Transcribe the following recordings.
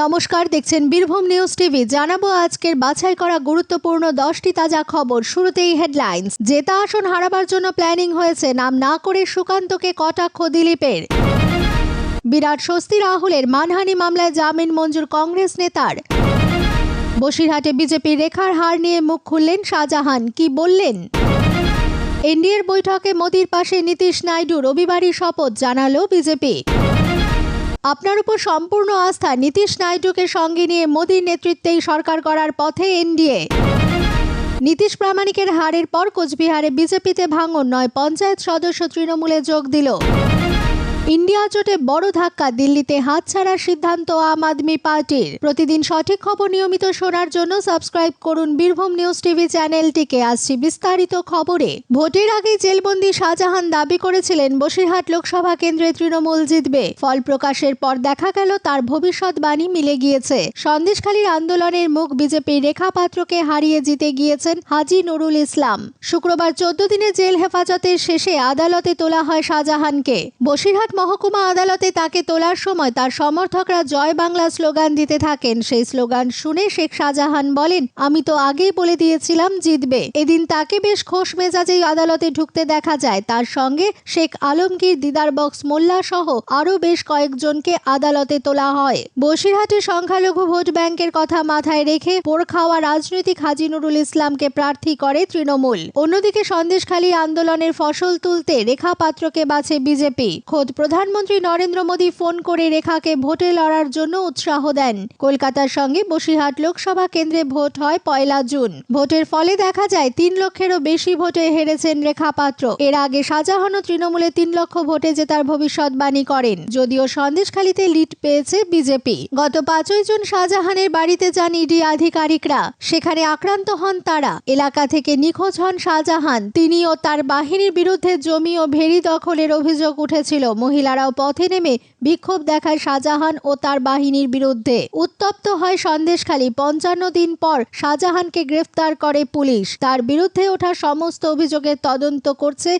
নমস্কার, দেখছেন Birbhum news TV. জানাবো আজকের বাছাই করা গুরুত্বপূর্ণ 10টি তাজা খবর। শুরুতেই হেডলাইন্স। জেতা আসন হারাবার জন্য প্ল্যানিং হয়েছে, নাম না করে সুকান্তকে কটাক্ষ দিলীপের। বিরাট স্বস্তি রাহুলের, মানহানি মামলায় জামিন মঞ্জুর কংগ্রেস নেতার। বসিরহাটে বিজেপির রেখার হার নিয়ে মুখ খুললেন শাহজাহান, কি বললেন? এনডিএর বৈঠকে মোদির পাশে নীতিশ নাইডু, রবিবারই শপথ, জানালো বিজেপি। আপনার উপর সম্পূর্ণ আস্থা, নীতিশ নাইডুকে সঙ্গে নিয়ে মোদির নেতৃত্বেই সরকার করার পথে এনডিএ। নীতিশ প্রামাণিকের হারের পর কোচবিহারে বিজেপিতে ভাঙন, নয় পঞ্চায়েত সদস্য তৃণমূলে যোগ দিল। ইন্ডিয়া জোটে বড় ধাক্কা, দিল্লিতে হাতছাড়ার সিদ্ধান্ত আম আদমি পার্টির। প্রতিদিন সঠিক খবর নিয়মিত শোনার জন্য সাবস্ক্রাইব করুন বীরভূম নিউজ টিভি চ্যানেলটিকে। আসছি বিস্তারিত খবরে। ভোটের আগেই জেলবন্দি শাহজাহান দাবি করেছিলেন বসিরহাট লোকসভা কেন্দ্রে তৃণমূল জিতবে। ফল প্রকাশের পর দেখা গেল তার ভবিষ্যৎবাণী মিলে গিয়েছে। সন্দেশখালীর আন্দোলনের মুখ বিজেপির রেখা পাত্রকে হারিয়ে জিতে গিয়েছেন হাজী নুরুল ইসলাম। শুক্রবার 14 দিনের জেল হেফাজতের শেষে আদালতে তোলা হয় শাহজাহানকে। বসিরহাট মহকুমা আদালতে তাকে তোলার সময় তার সমর্থকরা জয় বাংলা স্লোগান দিতে থাকেন। সেই স্লোগান শুনে শেখ শাহজাহান বলেন, আমি তো আগেই বলে দিয়েছিলাম জিতবে। এদিন তাকে বেশ খোশ মেজাজেই আদালতে ঢুকতে দেখা যায়। তার সঙ্গে শেখ আলমগীর, দিদার বক্স মোল্লা সহ আরও বেশ কয়েকজনকে আদালতে তোলা হয়। বসিরহাটে সংখ্যালঘু ভোট ব্যাংকের কথা মাথায় রেখে পোড় খাওয়া রাজনৈতিক হাজী নুরুল ইসলামকে প্রার্থী করে তৃণমূল। অন্যদিকে সন্দেশখালী আন্দোলনের ফসল তুলতে রেখা পাত্রকে বাছে বিজেপি। খোদ প্রধানমন্ত্রী নরেন্দ্র মোদী ফোন করে রেখাকে ভোটে লড়ার জন্য উৎসাহ দেন। কলকাতার সঙ্গে বসিরহাট লোকসভা কেন্দ্রে ভোট হয় 1 জুন। ভোটের ফলে দেখা যায় 3 লক্ষেরও বেশি ভোটে হেরেছেন রেখা পাত্র। এর আগে শাহজাহানও তৃণমূলে 3 লক্ষ ভোটে জেতার ভবিষ্যৎবাণী করেন, যদিও সন্দেশখালীতে লিড পেয়েছে বিজেপি। গত 5 জুন শাহজাহানের বাড়িতে যান ইডি আধিকারিকরা। সেখানে আক্রান্ত হন তারা। এলাকা থেকে নিখোঁজ হন শাহজাহান। তিনি ও তার বাহিনীর বিরুদ্ধে জমি ও ভেড়ি দখলের অভিযোগ উঠেছিল। মহিলারাও পথে নেমে বিক্ষোভ দেখায় শাহজাহান ও তার বাহিনীর বিরুদ্ধে। উত্তপ্ত হয় সন্দেশখালী। 55 দিন পর শাহজাহানকে গ্রেফতার করে পুলিশ। তার বিরুদ্ধে ওঠা সমস্ত অভিযোগের তদন্ত করছে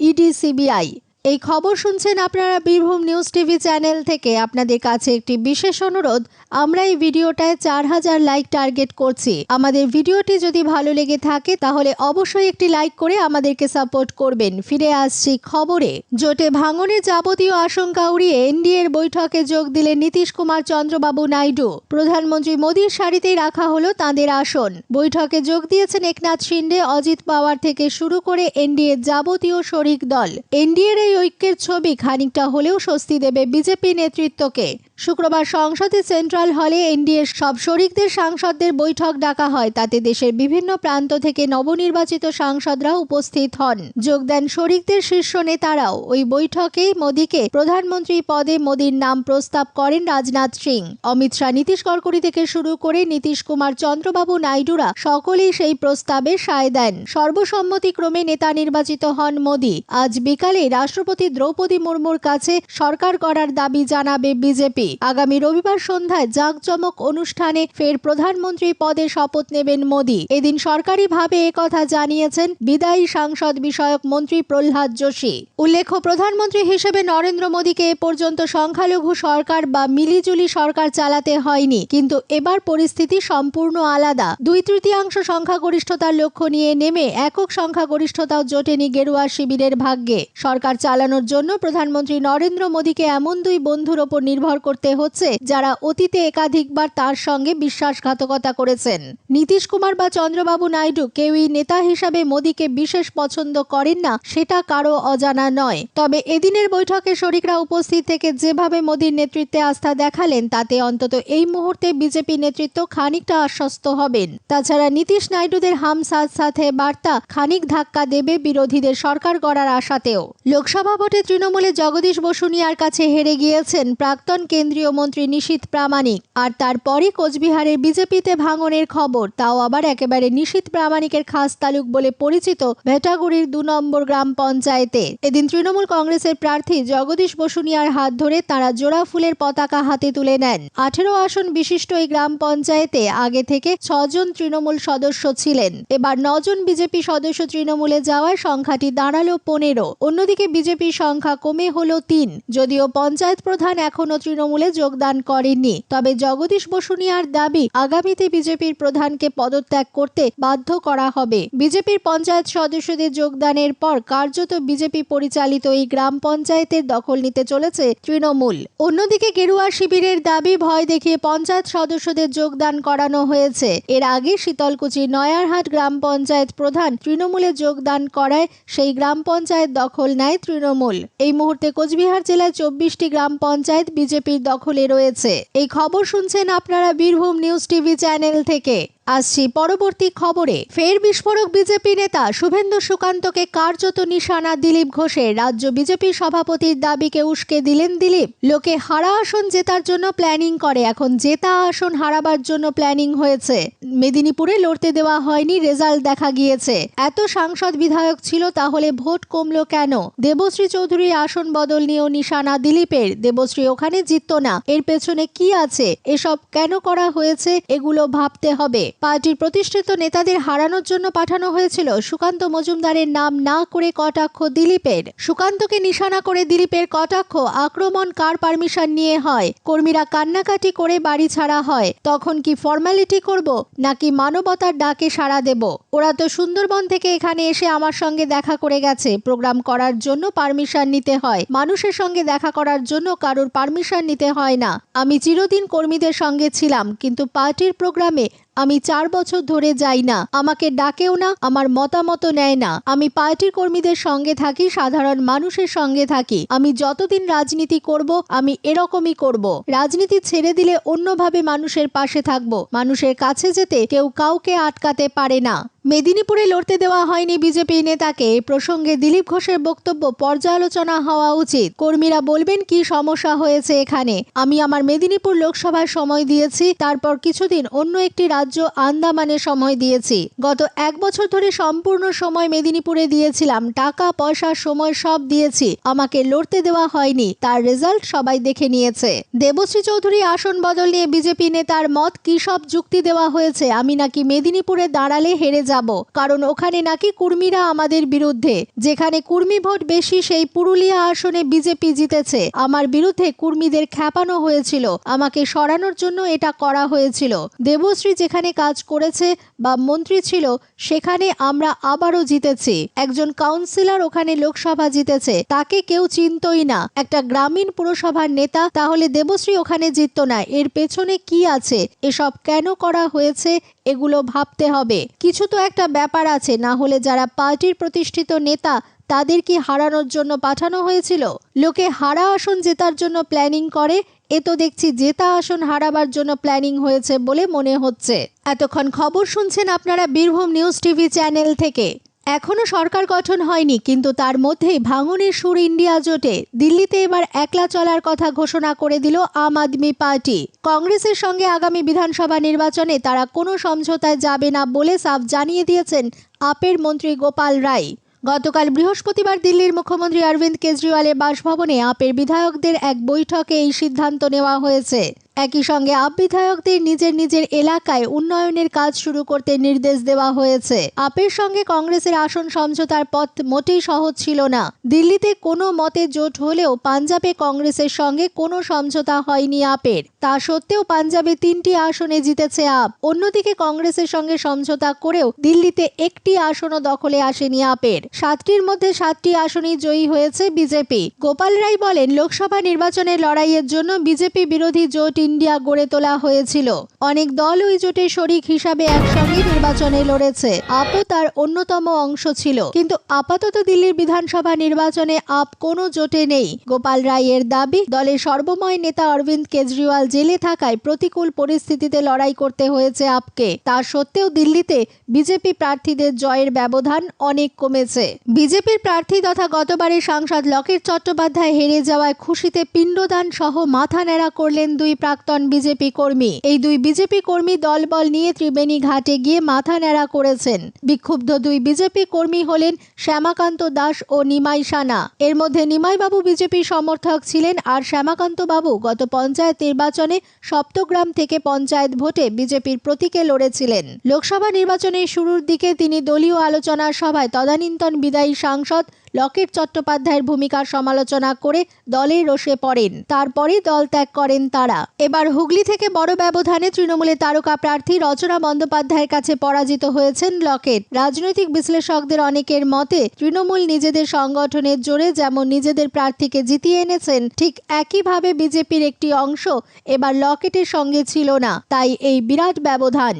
ইডি, সিবিআই। এই খবর শুনছেন আপনারা বীরভূম নিউজ টিভি চ্যানেল থেকে। আপনাদের কাছে একটি বিশেষ অনুরোধ, আমরা এই ভিডিওটায় 4000 লাইক টার্গেট করছি। আমাদের ভিডিওটি যদি ভালো লেগে থাকে তাহলে অবশ্যই একটি লাইক করে আমাদেরকে সাপোর্ট করবেন। ফিরে আসছি খবরে। জোটে ভাঙনের যাবতীয় আশঙ্কা উড়িয়ে এনডিএর বৈঠকে যোগ দিলেন নীতিশ কুমার চন্দ্রবাবু নাইডু। প্রধানমন্ত্রী মোদীর সারিতেই রাখা হলো তাঁদের আসন। বৈঠকে যোগ দিয়েছেন একনাথ শিন্ডে, অজিত পাওয়ার থেকে শুরু করে এনডিএর যাবতীয় শরিক দল। এনডিএর এই ঐক্যের ছবি খানিকটা হলেও স্বস্তি দেবে বিজেপি নেতৃত্বকে। শুক্রবার সংসদে সেন্ট্রাল হলে এনডিএর সব শরিকদের সাংসদদের বৈঠক ডাকা হয়। তাতে দেশের বিভিন্ন প্রান্ত থেকে নবনির্বাচিত সাংসদরা উপস্থিত হন। যোগ দেন শরিকদের শীর্ষ নেতারাও। ওই বৈঠকেই মোদীকে প্রধানমন্ত্রী পদে মোদীর নাম প্রস্তাব করেন রাজনাথ সিং। অমিত শাহ, নীতিশ গড়করি থেকে শুরু করে নীতিশ কুমার চন্দ্রবাবু নাইডুরা সকলেই সেই প্রস্তাবে সায় দেন। সর্বসম্মতিক্রমে নেতা নির্বাচিত হন মোদী। আজ বিকালে রাষ্ট্রপতি দ্রৌপদী মুর্মুর কাছে সরকার করার দাবি জানাবে বিজেপি। আগামী রবিবার সন্ধ্যায় জাঁকজমক অনুষ্ঠানে ফের প্রধানমন্ত্রী পদে শপথ নেবেন মোদী। এদিন সরকারিভাবে একথা জানিয়েছেন বিদায়ী সাংসদ বিষয়ক মন্ত্রী প্রহ্লাদ যোশী। উল্লেখ্য, প্রধানমন্ত্রী হিসেবে নরেন্দ্র মোদীকে এ পর্যন্ত সংখ্যালঘু সরকার বা মিলিজুলি সরকার চালাতে হয়নি। কিন্তু এবার পরিস্থিতি সম্পূর্ণ আলাদা। 2/3 সংখ্যাগরিষ্ঠতার লক্ষ্য নিয়ে নেমে একক সংখ্যাগরিষ্ঠতাও জোটেনি গেরুয়া শিবিরের ভাগ্যে। সরকার চালানোর জন্য প্রধানমন্ত্রী নরেন্দ্র মোদীকে এমন 2 বন্ধুর ওপর নির্ভর করতে হচ্ছে যারা অতীতে একাধিকবার তার সঙ্গে বিশ্বাসঘাতকতা করেছেন। নীতিশ কুমার বা চন্দ্রবাবু নাইডু কেউই নেতা হিসাবে মোদীকে বিশেষ পছন্দ করেন না, সেটা কারো অজানা নয়। তবে এদিনের বৈঠকে শরিকরা উপস্থিত থেকে যেভাবে মোদীর নেতৃত্বে আস্থা দেখালেন, তাতে অন্তত এই মুহূর্তে বিজেপি নেতৃত্ব খানিকটা আশ্বস্ত হবেন। তাছাড়া নীতিশ নাইডুদের হাম সাথ সাথে বার্তা খানিক ধাক্কা দেবে বিরোধীদের সরকার গড়ার আশাতেও। লোকসভা ভোটে তৃণমূলে জগদীশ বসুনিয়ার কাছে হেরে গিয়েছেন প্রাক্তন কেন্দ্রীয় মন্ত্রী নিশীথ প্রামাণিক। আর তারপরই কোচবিহারের বিজেপিতে ভাঙনের খবর, তাও আবার একেবারে নিশীথ প্রামাণিকের খাস তালুক বলে পরিচিত ভেটাগুড়ির 2 নম্বর গ্রাম পঞ্চায়েতে। এদিন তৃণমূল কংগ্রেসের প্রার্থী জগদীশ বসুনিয়ার হাত ধরে তারা জোড়া ফুলের পতাকা হাতে তুলে নেন। 18 আসন বিশিষ্ট এই গ্রাম পঞ্চায়েতে আগে থেকে 6 জন তৃণমূল সদস্য ছিলেন। এবার 9 জন বিজেপি সদস্য তৃণমূলে যাওয়ায় সংখ্যাটি দাঁড়ালো 15। অন্যদিকে বিজেপির সংখ্যা কমে হলো 3। যদিও পঞ্চায়েত প্রধান এখনো তৃণমূল তৃণমূলে যোগদান করেননি। তবে জগদীশ বসুনিয়ার দাবি, আগামীতে বিজেপির প্রধানকে পদত্যাগ করতে বাধ্য করা হবে। বিজেপির পঞ্চায়েত সদস্যদের যোগদানের পর কার্যত বিজেপি পরিচালিত এই গ্রাম পঞ্চায়েতের দখল নিতে চলেছে তৃণমূল। অন্যদিকে গেরুয়া শিবিরের দাবি, ভয় দেখিয়ে পঞ্চায়েত সদস্যদের যোগদান করানো হয়েছে। এর আগে শীতলকুচির নয়ারহাট গ্রাম পঞ্চায়েত প্রধান তৃণমূলে যোগদান করায় সেই গ্রাম পঞ্চায়েত দখল নেয় তৃণমূল। এই মুহূর্তে কোচবিহার জেলায় 24টি গ্রাম পঞ্চায়েত বিজেপির দখলে রয়েছে। এই খবর শুনছেন আপনারা বীরভূম নিউজ টিভি চ্যানেল থেকে। আসছি পরবর্তী খবরে। ফের বিস্ফোরক বিজেপি নেতা শুভেন্দু সুকান্তকে কার্যত নিশানা দিলীপ ঘোষের। রাজ্য বিজেপি সভাপতির দাবিকে উস্কে দিলেন দিলীপ। লোকে হারা আসন জেতার জন্য প্ল্যানিং করে, এখন জেতা আসন হারাবার জন্য প্ল্যানিং হয়েছে। মেদিনীপুরে লড়তে দেওয়া হয়নি, রেজাল্ট দেখা গিয়েছে। এত সাংসদ বিধায়ক ছিল, তাহলে ভোট কমলো কেন? দেবশ্রী চৌধুরীর আসন বদল নিয়েও নিশানা দিলীপের। দেবশ্রী ওখানে জিতত না, এর পেছনে কি আছে? এসব কেন করা হয়েছে, এগুলো ভাবতে হবে। পার্টির প্রতিষ্ঠিত নেতাদের হারানোর জন্য পাঠানো হয়েছিল। সুকান্ত মজুমদারের নাম না করে কটাক্ষ দিলীপের। সুকান্তকে নিশানা করে দিলীপের কটাক্ষ। আক্রমণ কার পারমিশন নিয়ে হয়? কর্মীরা কান্নাকাটি করে বাড়ি ছাড়া হয়, তখন কি ফর্মালিটি করব, নাকি মানবতার ডাকে সাড়া দেব? ওরা তো সুন্দরবন থেকে এখানে এসে আমার সঙ্গে দেখা করে গেছে। প্রোগ্রাম করার জন্য পারমিশন নিতে হয়, মানুষের সঙ্গে দেখা করার জন্য কারোর পারমিশন নিতে হয় না। আমি চিরদিন কর্মীদের সঙ্গে ছিলাম, কিন্তু পার্টির প্রোগ্রামে আমি 4 বছর ধরে যাই না, আমাকে ডাকেও না, আমার মতামত নেয় না। আমি পার্টির কর্মীদের সঙ্গে থাকি, সাধারণ মানুষের সঙ্গে থাকি। আমি যতদিন রাজনীতি করব, আমি এরকমই করব। রাজনীতি ছেড়ে দিলে অন্যভাবে মানুষের পাশে থাকব। মানুষের কাছে যেতে কেউ কাউকে আটকাতে পারে না। মেদিনীপুরে লড়তে দেওয়া হয়নি বিজেপি নেতাকে। এই প্রসঙ্গে দিলীপ ঘোষের বক্তব্য, পর্যালোচনা হওয়া উচিত। কর্মীরা বলবেন কি সমস্যা হয়েছে এখানে। আমি আমার মেদিনীপুর লোকসভায় সময় দিয়েছি, তারপর কিছুদিন অন্য একটি রাজ্য আন্দামানে সময় দিয়েছি। গত 1 বছর ধরে সম্পূর্ণ সময় মেদিনীপুরে দিয়েছিলাম, টাকা পয়সা সময় সব দিয়েছি। আমাকে লড়তে দেওয়া হয়নি, তার রেজাল্ট সবাই দেখে নিয়েছে। দেবশ্রী চৌধুরী আসন বদল নিয়ে বিজেপি নেতার মত, কি সব যুক্তি দেওয়া হয়েছে? আমি নাকি মেদিনীপুরে দাঁড়ালে হেরে যাব, কারণ ওখানে নাকি কুর্মীরা আমাদের বিরুদ্ধে। যেখানে কুর্মী ভোট বেশি সেই পুরুলিয়া আসনে বিজেপি জিতেছে। আমার বিরুদ্ধে কুর্মীদের খ্যাপানো হয়েছিল, আমাকে সরানোর জন্য এটা করা হয়েছিল। দেবশ্রী যেখানে কাজ করেছে বা মন্ত্রী ছিল, সেখানে আমরা আবারও জিতেছি। একজন কাউন্সিলর ওখানে লোকসভা জিতেছে, তাকে কেউ চিনতই না। একটা গ্রামীণ পুরসভার নেতা, তাহলে দেবশ্রী ওখানে জিতত না। এর পেছনে কি আছে? এসব কেন করা হয়েছে, এগুলো ভাবতে হবে। কিছু তো একটা ব্যাপার আছে, না হলে যারা পার্টির প্রতিষ্ঠিত নেতা, তাদের কি হারানোর জন্য পাঠানো হয়েছিল? লোকে হারা আসন জেতার জন্য প্ল্যানিং করে, এ তো দেখছি জেতা আসন হারাবার জন্য প্ল্যানিং হয়েছে বলে মনে হচ্ছে। এতক্ষণ খবর শুনছেন আপনারা বীরভূম নিউজ টিভি চ্যানেল থেকে। এখনো সরকার গঠন হয়নি, কিন্তু তার মধ্যেই ভাঙনের সুর ইন্ডিয়া জোটে। দিল্লিতে এবার একলা চলার কথা ঘোষণা করে দিল আম আদমি পার্টি। কংগ্রেসের সঙ্গে আগামী বিধানসভা নির্বাচনে তারা কোনো সমঝোতায় যাবে না বলে সাফ জানিয়ে দিয়েছেন আপের মন্ত্রী গোপাল রায়। গতকাল বৃহস্পতিবার দিল্লির মুখ্যমন্ত্রী অরবিন্দ কেজরিওয়ালের বাসভবনে আপের বিধায়কদের এক বৈঠকে এই সিদ্ধান্ত নেওয়া হয়েছে। একই সঙ্গে আপ বিধায়কদের নিজের নিজের এলাকায় উন্নয়নের কাজ শুরু করতে নির্দেশ দেওয়া হয়েছে। আপের সঙ্গে কংগ্রেসের আসন সমঝোতার পথ মোটেই সহজ ছিল না। দিল্লিতে কোনো মতে জোট হলেও পাঞ্জাবে কংগ্রেসের সঙ্গে কোনো সমঝোতা হয়নি আপের। তা সত্ত্বেও পাঞ্জাবে 3টি আসনে জিতেছে আপ। অন্যদিকে কংগ্রেসের সঙ্গে সমঝোতা করেও দিল্লিতে একটি আসনও দখলে আসেনি আপের। 7টির মধ্যে 7টি আসনই জয়ী হয়েছে বিজেপি। গোপাল রায় বলেন, লোকসভা নির্বাচনের লড়াইয়ের জন্য বিজেপি বিরোধী জোট ইন্ডিয়া গড়ে তোলা হয়েছিল। অনেক দল ওই জোটের শরিক হিসাবে একসঙ্গে নির্বাচনে লড়েছে। আপও তার অন্যতম অংশ ছিল, কিন্তু আপাতত দিল্লির বিধানসভা নির্বাচনে আপ কোনো জোটে নেই। গোপাল রায়ের দাবি, দলের সর্বময় নেতা অরবিন্দ কেজরিওয়াল জেলে থাকায় প্রতিকূল পরিস্থিতিতে লড়াই করতে হয়েছে আপকে। তা সত্ত্বেও দিল্লিতে বিজেপি প্রার্থীদের জয়ের ব্যবধান অনেক কমেছে। বিজেপির প্রার্থী তথা গতবারের সাংসদ লকেট চট্টোপাধ্যায় হেরে যাওয়ায় খুশিতে পিণ্ডদান সহ মাথা ন্যাড়া করলেন 2 প্রাক্তন বিজেপি কর্মী। এই 2 বিজেপি কর্মী দলবল নিয়ে ত্রিবেণী ঘাটে গিয়ে মাথা ন্যাড়া করেছেন। বিক্ষুব্ধ 2 বিজেপি কর্মী হলেন শ্যামাকান্ত দাস ও নিমাই সানা। এর মধ্যে নিমাই বাবু বিজেপির সমর্থক ছিলেন, আর শ্যামাকান্ত বাবু গত পঞ্চায়েত নির্বাচনে সপ্তগ্রাম থেকে পঞ্চায়েত ভোটে বিজেপির প্রতীকে লড়েছিলেন। লোকসভা নির্বাচনের শুরুর দিকে তিনি দলীয় আলোচনা সভায় তদানীন্তন বিদায়ী সাংসদ লকেট চট্টোপাধ্যায়ের ভূমিকার সমালোচনা করে দলে রোষে পড়েন। তারপরে দল ত্যাগ করেন তারা। এবার হুগলি থেকে বড় ব্যবধানে তৃণমূলের তারকা প্রার্থী রচনা বন্দ্যোপাধ্যায়ের কাছে পরাজিত হয়েছেন লকেট। রাজনৈতিক বিশ্লেষকদের অনেকের মতে তৃণমূল নিজেদের সংগঠনের জোরে যেমন নিজেদের প্রার্থীকে জিতিয়ে এনেছেন, ঠিক একইভাবে বিজেপির একটি অংশ এবার লকেটের সঙ্গে ছিল না, তাই এই বিরাট ব্যবধান।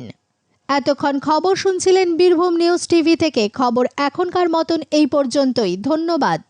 এতক্ষণ খবর শুনছিলেন বীরভূম নিউজ টিভি থেকে। খবর এখনকার মতন এই পর্যন্তই। ধন্যবাদ।